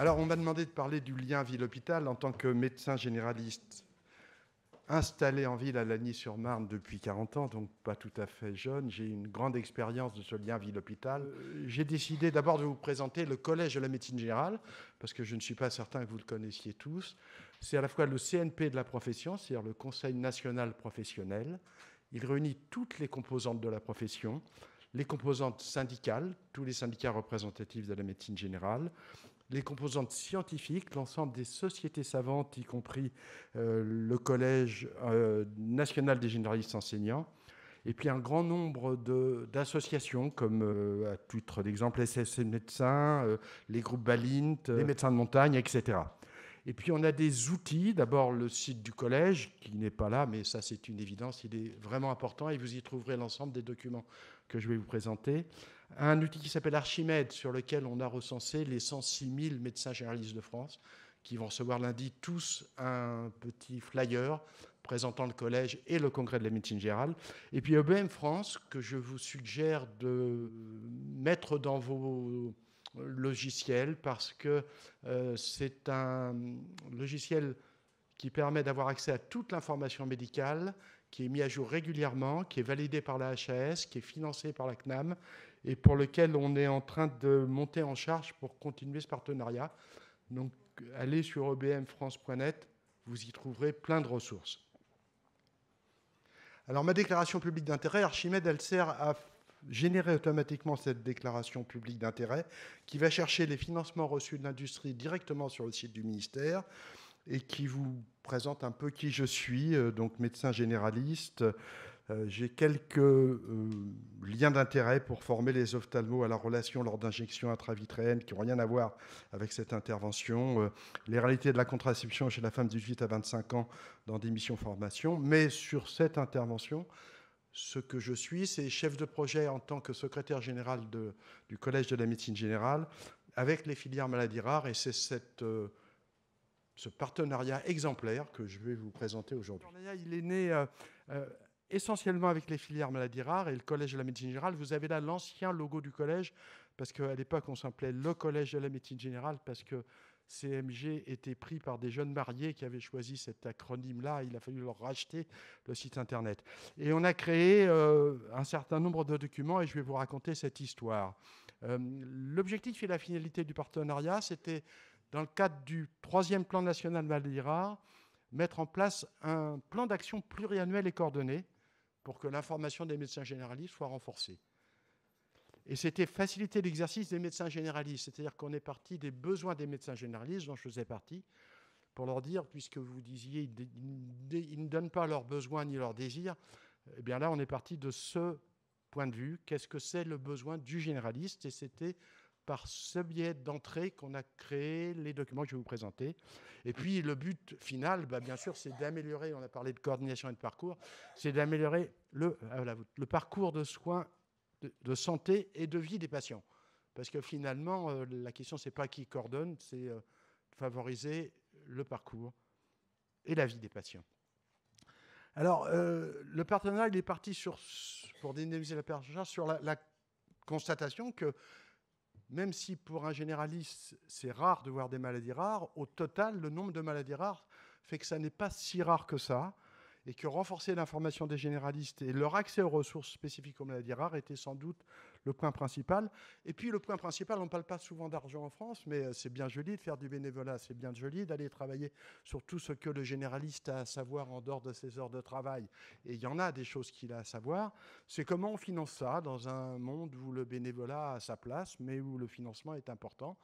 Alors, on m'a demandé de parler du lien ville-hôpital en tant que médecin généraliste installé en ville à Lagny-sur-Marne depuis 40 ans, donc pas tout à fait jeune. J'ai une grande expérience de ce lien ville-hôpital. J'ai décidé d'abord de vous présenter le Collège de la médecine générale, parce que je ne suis pas certain que vous le connaissiez tous. C'est à la fois le CNP de la profession, c'est-à-dire le Conseil national professionnel. Il réunit toutes les composantes de la profession, les composantes syndicales, tous les syndicats représentatifs de la médecine générale, les composantes scientifiques, l'ensemble des sociétés savantes, y compris le Collège national des généralistes enseignants, et puis un grand nombre d'associations, comme à titre d'exemple SSC Médecins, les groupes Balint, les médecins de montagne, etc. Et puis on a des outils, d'abord le site du collège, qui n'est pas là, mais ça c'est une évidence, il est vraiment important, et vous y trouverez l'ensemble des documents que je vais vous présenter. Un outil qui s'appelle Archimède, sur lequel on a recensé les 106 000 médecins généralistes de France, qui vont recevoir lundi tous un petit flyer présentant le collège et le congrès de la médecine générale. Et puis EBM France, que je vous suggère de mettre dans vos logiciels, parce que c'est un logiciel qui permet d'avoir accès à toute l'information médicale, qui est mis à jour régulièrement, qui est validé par la HAS, qui est financé par la CNAM, et pour lequel on est en train de monter en charge pour continuer ce partenariat. Donc, allez sur ebmfrance.net, vous y trouverez plein de ressources. Alors, ma déclaration publique d'intérêt, Archimède, elle sert à générer automatiquement cette déclaration publique d'intérêt qui va chercher les financements reçus de l'industrie directement sur le site du ministère et qui vous présente un peu qui je suis, donc médecin généraliste. J'ai quelques liens d'intérêt pour former les ophtalmos à la relation lors d'injections intravitréennes qui n'ont rien à voir avec cette intervention. Les réalités de la contraception chez la femme de 18 à 25 ans dans des missions formation. Mais sur cette intervention, ce que je suis, c'est chef de projet en tant que secrétaire général du Collège de la médecine générale avec les filières maladies rares. Et c'est ce partenariat exemplaire que je vais vous présenter aujourd'hui. Il est né essentiellement avec les filières maladies rares et le Collège de la médecine générale. Vous avez là l'ancien logo du collège, parce qu'à l'époque, on s'appelait le Collège de la médecine générale, parce que CMG était pris par des jeunes mariés qui avaient choisi cet acronyme-là. Il a fallu leur racheter le site Internet. Et on a créé un certain nombre de documents, et je vais vous raconter cette histoire. L'objectif et la finalité du partenariat, c'était, dans le cadre du 3e plan national maladies rares, mettre en place un plan d'action pluriannuel et coordonné pour que l'information des médecins généralistes soit renforcée. Et c'était faciliter l'exercice des médecins généralistes, c'est-à-dire qu'on est parti des besoins des médecins généralistes, dont je faisais partie, pour leur dire, puisque vous disiez ils ne donnent pas leurs besoins ni leurs désirs, eh bien là on est parti de ce point de vue, qu'est-ce que c'est le besoin du généraliste, et c'était par ce biais d'entrée qu'on a créé les documents que je vais vous présenter. Et puis le but final, bien sûr, c'est d'améliorer, on a parlé de coordination et de parcours, c'est d'améliorer le parcours de soins, de santé et de vie des patients. Parce que finalement, la question, ce n'est pas qui coordonne, c'est favoriser le parcours et la vie des patients. Alors, le partenariat, il est parti pour dynamiser la perte en charge sur la constatation que même si pour un généraliste, c'est rare de voir des maladies rares, au total, le nombre de maladies rares fait que ça n'est pas si rare que ça, et que renforcer l'information des généralistes et leur accès aux ressources spécifiques aux maladies rares était sans doute le point principal. Et puis le point principal, on ne parle pas souvent d'argent en France, mais c'est bien joli de faire du bénévolat, c'est bien joli d'aller travailler sur tout ce que le généraliste a à savoir en dehors de ses heures de travail. Et il y en a des choses qu'il a à savoir. C'est comment on finance ça dans un monde où le bénévolat a sa place, mais où le financement est important.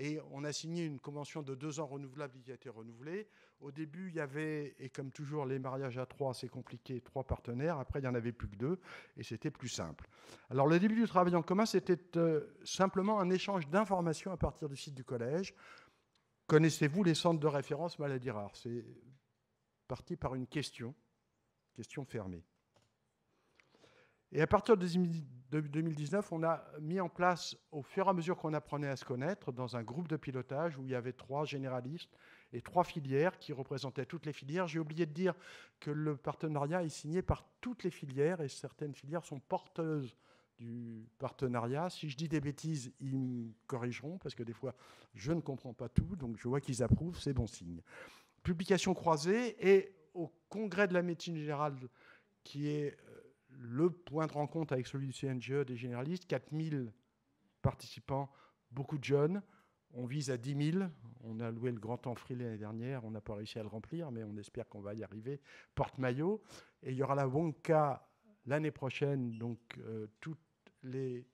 Et on a signé une convention de 2 ans renouvelable qui a été renouvelée. Au début, il y avait, et comme toujours, les mariages à 3, c'est compliqué, 3 partenaires. Après, il n'y en avait plus que 2, et c'était plus simple. Alors, le début du travail en commun, c'était simplement un échange d'informations à partir du site du collège. Connaissez-vous les centres de référence maladies rares? C'est parti par une question fermée. Et à partir de 2019, on a mis en place, au fur et à mesure qu'on apprenait à se connaître, dans un groupe de pilotage où il y avait 3 généralistes et 3 filières qui représentaient toutes les filières. J'ai oublié de dire que le partenariat est signé par toutes les filières, et certaines filières sont porteuses du partenariat. Si je dis des bêtises, ils me corrigeront, parce que des fois, je ne comprends pas tout, donc je vois qu'ils approuvent, c'est bon signe. Publication croisée, et au congrès de la médecine générale, qui est le point de rencontre avec celui du CNGE des généralistes, 4000 participants, beaucoup de jeunes. On vise à 10 000. On a loué le Grand Amphi l'année dernière. On n'a pas réussi à le remplir, mais on espère qu'on va y arriver. Porte-maillot. Et il y aura la Wonka l'année prochaine, donc toutes les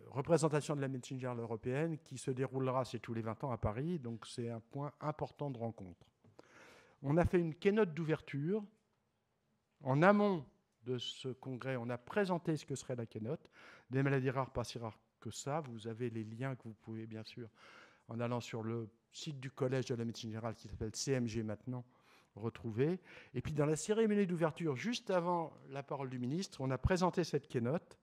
représentations de la médecine générale européenne qui se déroulera, c'est tous les 20 ans à Paris. Donc c'est un point important de rencontre. On a fait une keynote d'ouverture. En amont de ce congrès, on a présenté ce que serait la keynote. Des maladies rares, pas si rares que ça. Vous avez les liens que vous pouvez, bien sûr, en allant sur le site du Collège de la médecine générale qui s'appelle CMG maintenant, retrouver. Et puis dans la cérémonie d'ouverture, juste avant la parole du ministre, on a présenté cette keynote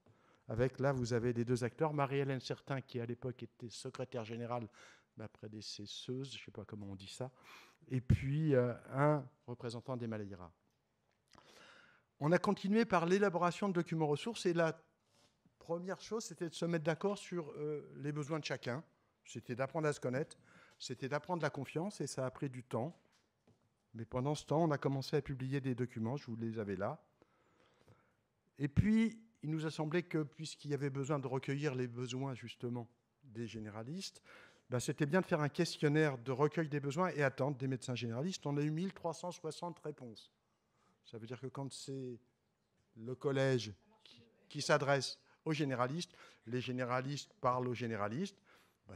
avec, là, vous avez les deux acteurs, Marie-Hélène Certin, qui à l'époque était secrétaire générale, ma prédécesseuse, je ne sais pas comment on dit ça, et puis un représentant des maladies rares. On a continué par l'élaboration de documents ressources, et la première chose, c'était de se mettre d'accord sur les besoins de chacun. C'était d'apprendre à se connaître, c'était d'apprendre la confiance, et ça a pris du temps. Mais pendant ce temps, on a commencé à publier des documents, je vous les avais là. Et puis, il nous a semblé que, puisqu'il y avait besoin de recueillir les besoins, justement, des généralistes, c'était bien de faire un questionnaire de recueil des besoins et attente des médecins généralistes. On a eu 1360 réponses. Ça veut dire que quand c'est le collège qui s'adresse aux généralistes, les généralistes parlent aux généralistes,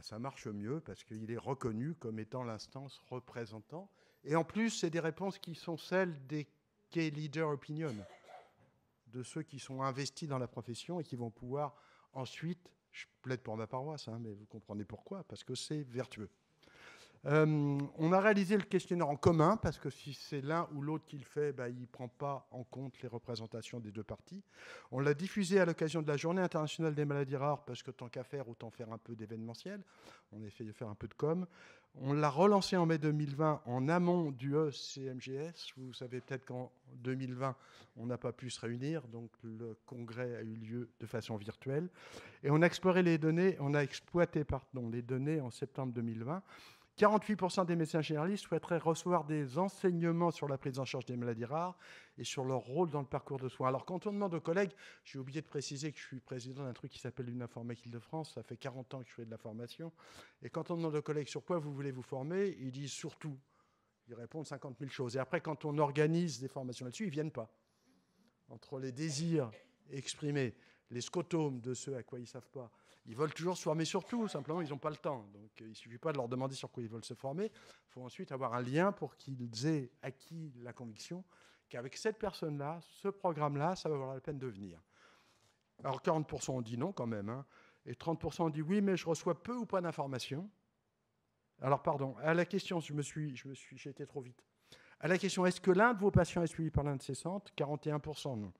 ça marche mieux parce qu'il est reconnu comme étant l'instance représentant. Et en plus, c'est des réponses qui sont celles des key leader opinion, de ceux qui sont investis dans la profession et qui vont pouvoir ensuite, je plaide pour ma paroisse, mais vous comprenez pourquoi, parce que c'est vertueux. On a réalisé le questionnaire en commun, parce que si c'est l'un ou l'autre qui le fait, il ne prend pas en compte les représentations des deux parties. On l'a diffusé à l'occasion de la Journée internationale des maladies rares, parce que tant qu'à faire, autant faire un peu d'événementiel. On a essayé de faire un peu de com. On l'a relancé en mai 2020 en amont du ECMGS. Vous savez peut-être qu'en 2020, on n'a pas pu se réunir, donc le congrès a eu lieu de façon virtuelle. Et on a exploité les données, les données en septembre 2020. 48% des médecins généralistes souhaiteraient recevoir des enseignements sur la prise en charge des maladies rares et sur leur rôle dans le parcours de soins. Alors, quand on demande aux collègues, j'ai oublié de préciser que je suis président d'un truc qui s'appelle l'Unaformec Île-de-France, ça fait 40 ans que je fais de la formation, et quand on demande aux collègues sur quoi vous voulez vous former, ils disent surtout. Ils répondent 50 000 choses. Et après, quand on organise des formations là-dessus, ils ne viennent pas. Entre les désirs exprimés, les scotomes de ceux à quoi ils ne savent pas, ils veulent toujours se former sur tout, simplement ils n'ont pas le temps. Donc il ne suffit pas de leur demander sur quoi ils veulent se former, il faut ensuite avoir un lien pour qu'ils aient acquis la conviction qu'avec cette personne-là, ce programme-là, ça va valoir la peine de venir. Alors 40% ont dit non quand même, et 30% ont dit oui, mais je reçois peu ou pas d'informations. Alors pardon, à la question, j'ai été trop vite. À la question, est-ce que l'un de vos patients est suivi par l'un de ces centres ? 41% non.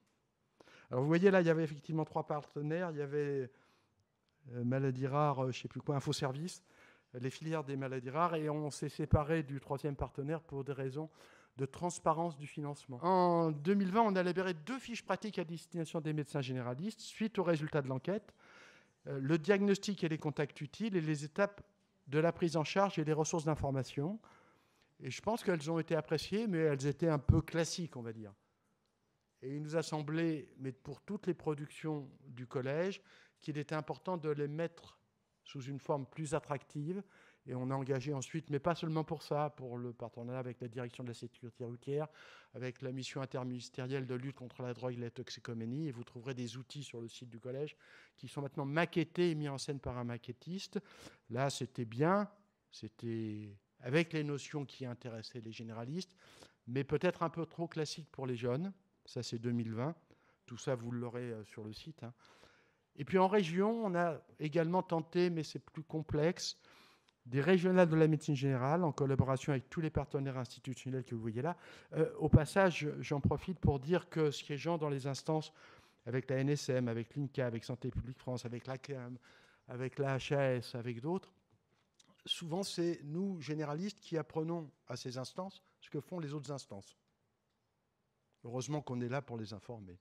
Alors vous voyez là, il y avait effectivement 3 partenaires, il y avait maladies rares, je ne sais plus quoi, Infoservice, les filières des maladies rares, et on s'est séparé du 3e partenaire pour des raisons de transparence du financement. En 2020, on a libéré 2 fiches pratiques à destination des médecins généralistes suite aux résultats de l'enquête, le diagnostic et les contacts utiles et les étapes de la prise en charge et les ressources d'information. Et je pense qu'elles ont été appréciées, mais elles étaient un peu classiques, on va dire. Et il nous a semblé, mais pour toutes les productions du collège, qu'il était important de les mettre sous une forme plus attractive. Et on a engagé ensuite, mais pas seulement pour ça, pour le partenariat avec la direction de la sécurité routière, avec la mission interministérielle de lutte contre la drogue et la toxicomanie. Et vous trouverez des outils sur le site du collège qui sont maintenant maquettés et mis en scène par un maquettiste. Là, c'était bien, c'était avec les notions qui intéressaient les généralistes, mais peut-être un peu trop classique pour les jeunes. Ça, c'est 2020. Tout ça, vous l'aurez sur le site. Et puis en région, on a également tenté, mais c'est plus complexe, des régionales de la médecine générale en collaboration avec tous les partenaires institutionnels que vous voyez là. Au passage, j'en profite pour dire que siégeant dans les instances avec la NSM, avec l'INCA, avec Santé publique France, avec l'ACAM, avec la HAS, avec d'autres, souvent c'est nous, généralistes, qui apprenons à ces instances ce que font les autres instances. Heureusement qu'on est là pour les informer.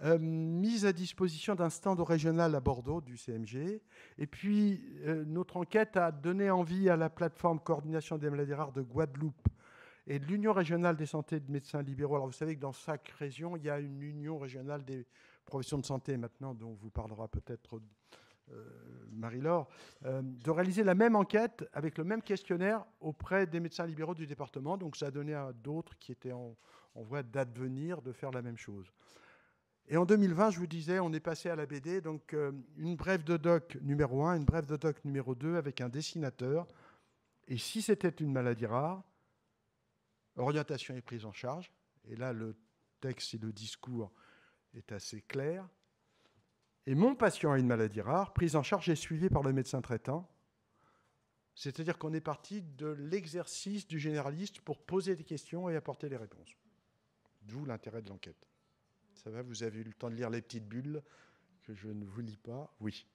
mise à disposition d'un stand régional à Bordeaux du CMG. Et puis, notre enquête a donné envie à la plateforme Coordination des maladies rares de Guadeloupe et de l'Union régionale des santé de médecins libéraux. Alors, vous savez que dans chaque région, il y a une union régionale des professions de santé maintenant, dont vous parlera peut-être Marie-Laure, de réaliser la même enquête avec le même questionnaire auprès des médecins libéraux du département. Donc, ça a donné à d'autres qui étaient en voie d'advenir de faire la même chose. Et en 2020, je vous disais, on est passé à la BD, donc une brève de doc numéro 1, une brève de doc numéro 2 avec un dessinateur. Et si c'était une maladie rare, orientation et prise en charge. Et là, le texte et le discours est assez clair. Et mon patient a une maladie rare, prise en charge et suivie par le médecin traitant. C'est-à-dire qu'on est parti de l'exercice du généraliste pour poser des questions et apporter les réponses. D'où l'intérêt de l'enquête. Ça va, vous avez eu le temps de lire les petites bulles que je ne vous lis pas? Oui.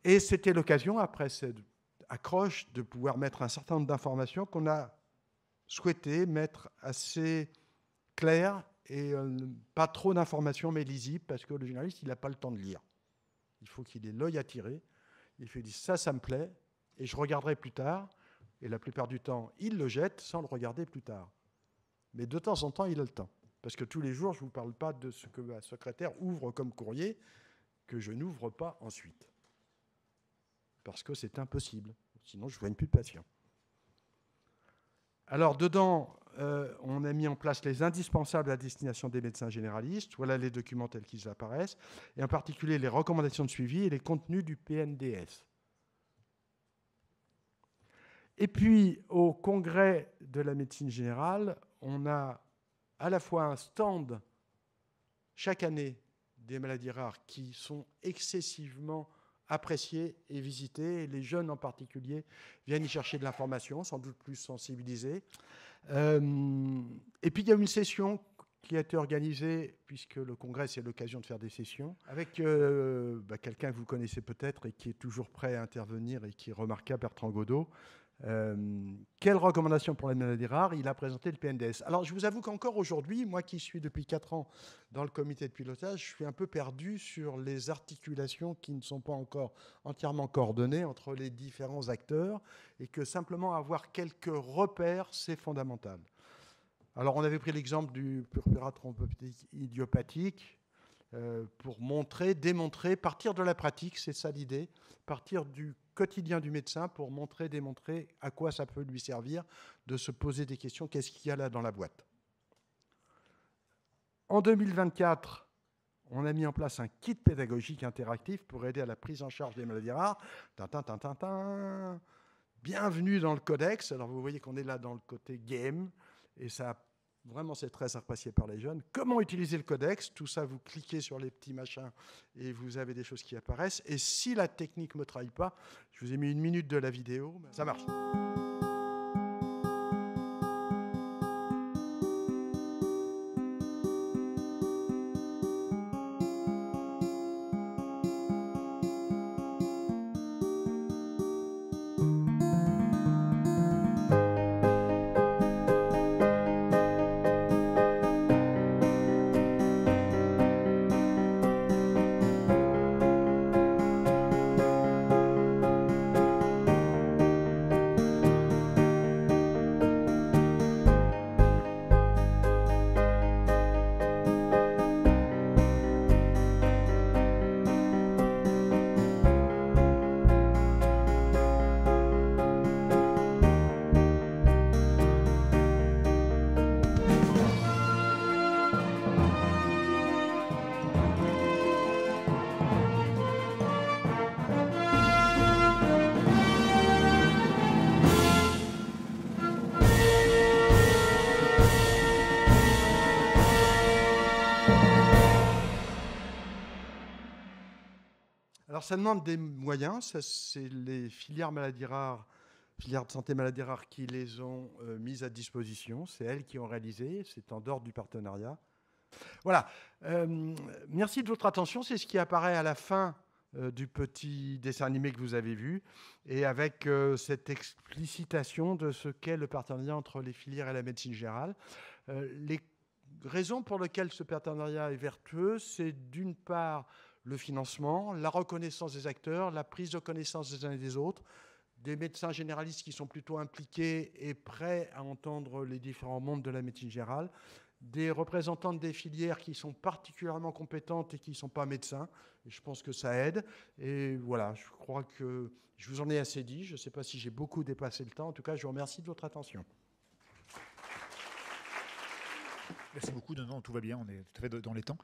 Et c'était l'occasion, après cette accroche, de pouvoir mettre un certain nombre d'informations qu'on a souhaité mettre assez claires et pas trop d'informations, mais lisibles, parce que le généraliste, il n'a pas le temps de lire. Il faut qu'il ait l'œil attiré. Il faut dire ça me plaît, et je regarderai plus tard. Et la plupart du temps, il le jette sans le regarder plus tard. Mais de temps en temps, il a le temps. Parce que tous les jours, je ne vous parle pas de ce que ma secrétaire ouvre comme courrier, que je n'ouvre pas ensuite. Parce que c'est impossible. Sinon, je ne soigne plus de patients. Alors, dedans, on a mis en place les indispensables à destination des médecins généralistes. Voilà les documents tels qu'ils apparaissent. Et en particulier, les recommandations de suivi et les contenus du PNDS. Et puis, au congrès de la médecine générale, on a à la fois un stand chaque année des maladies rares qui sont excessivement appréciés et visités. Et les jeunes en particulier viennent y chercher de l'information, sans doute plus sensibilisés. Et puis il y a une session qui a été organisée, puisque le congrès c'est l'occasion de faire des sessions, avec quelqu'un que vous connaissez peut-être et qui est toujours prêt à intervenir et qui est remarquable, Bertrand Godot. Quelle recommandation pour les maladies rares? Il a présenté le PNDS. Alors, je vous avoue qu'encore aujourd'hui, moi qui suis depuis 4 ans dans le comité de pilotage, je suis un peu perdu sur les articulations qui ne sont pas encore entièrement coordonnées entre les différents acteurs et que simplement avoir quelques repères, c'est fondamental. Alors, on avait pris l'exemple du purpura thrombolytique idiopathique pour montrer, démontrer, partir de la pratique, c'est ça l'idée, partir du quotidien du médecin pour montrer, démontrer à quoi ça peut lui servir, de se poser des questions, qu'est-ce qu'il y a là dans la boîte. En 2024, on a mis en place un kit pédagogique interactif pour aider à la prise en charge des maladies rares. Bienvenue dans le codex. Alors vous voyez qu'on est là dans le côté game, et ça vraiment, c'est très apprécié par les jeunes. Comment utiliser le codex? Tout ça, vous cliquez sur les petits machins et vous avez des choses qui apparaissent. Et si la technique ne me trahit pas, je vous ai mis 1 minute de la vidéo, ça marche. Alors ça demande des moyens, c'est les filières maladies rares, filières de santé maladies rares qui les ont mises à disposition, c'est elles qui ont réalisé, c'est en dehors du partenariat. Voilà, merci de votre attention, c'est ce qui apparaît à la fin du petit dessin animé que vous avez vu, et avec cette explicitation de ce qu'est le partenariat entre les filières et la médecine générale. Les raisons pour lesquelles ce partenariat est vertueux, c'est d'une part le financement, la reconnaissance des acteurs, la prise de connaissance des uns et des autres, des médecins généralistes qui sont plutôt impliqués et prêts à entendre les différents mondes de la médecine générale, des représentants des filières qui sont particulièrement compétentes et qui ne sont pas médecins. Et je pense que ça aide. Et voilà, je crois que je vous en ai assez dit. Je ne sais pas si j'ai beaucoup dépassé le temps. En tout cas, je vous remercie de votre attention. Merci beaucoup. Non, tout va bien. On est tout à fait dans les temps.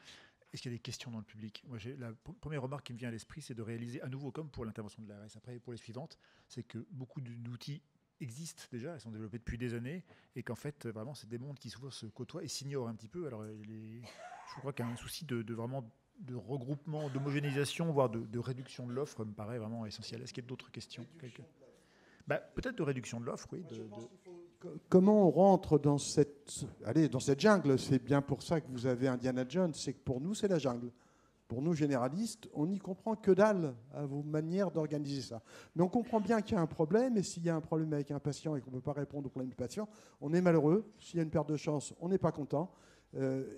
Est-ce qu'il y a des questions dans le public? Moi, la première remarque qui me vient à l'esprit, c'est de réaliser à nouveau, comme pour l'intervention de l'ARS, après pour les suivantes, c'est que beaucoup d'outils existent déjà, elles sont développées depuis des années, et qu'en fait, vraiment, c'est des mondes qui souvent se côtoient et s'ignorent un petit peu. Alors, je crois qu'il y a un souci de vraiment de regroupement, d'homogénéisation, voire de réduction de l'offre, me paraît vraiment essentiel. Est-ce qu'il y a d'autres questions? Peut-être de réduction de l'offre, oui. Comment on rentre dans cette jungle? C'est bien pour ça que vous avez Indiana Jones, c'est que pour nous, c'est la jungle. Pour nous, généralistes, on n'y comprend que dalle à vos manières d'organiser ça. Mais on comprend bien qu'il y a un problème, et s'il y a un problème avec un patient et qu'on ne peut pas répondre au problème du patient, on est malheureux. S'il y a une perte de chance, on n'est pas content.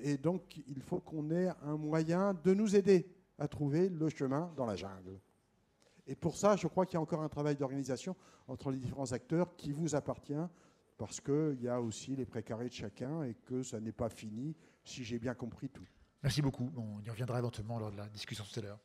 Et donc, il faut qu'on ait un moyen de nous aider à trouver le chemin dans la jungle. Et pour ça, je crois qu'il y a encore un travail d'organisation entre les différents acteurs qui vous appartient, parce qu'il y a aussi les précarés de chacun et que ça n'est pas fini, si j'ai bien compris tout. Merci beaucoup. On y reviendra éventuellement lors de la discussion tout à l'heure.